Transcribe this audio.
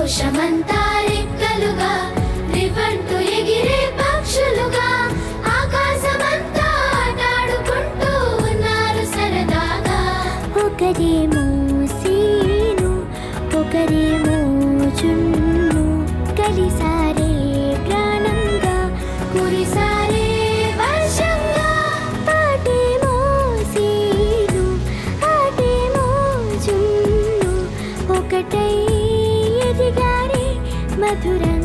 సంతోషమంతా రెక్కలుగా రివంటూ ఎగిరే పక్షులుగా ఆకాశమంతా ఆటాడుకుంటూ ఉన్నారు సరదాగా. ఒకరేమో సీను ఒకరేమో జున్ను కలిసారే ప్రాణంగా కురిసారే వర్షంగా. పాటేమో సీను ఆటేమో జున్ను ఒకటై ఎదిగారే మధురంగా.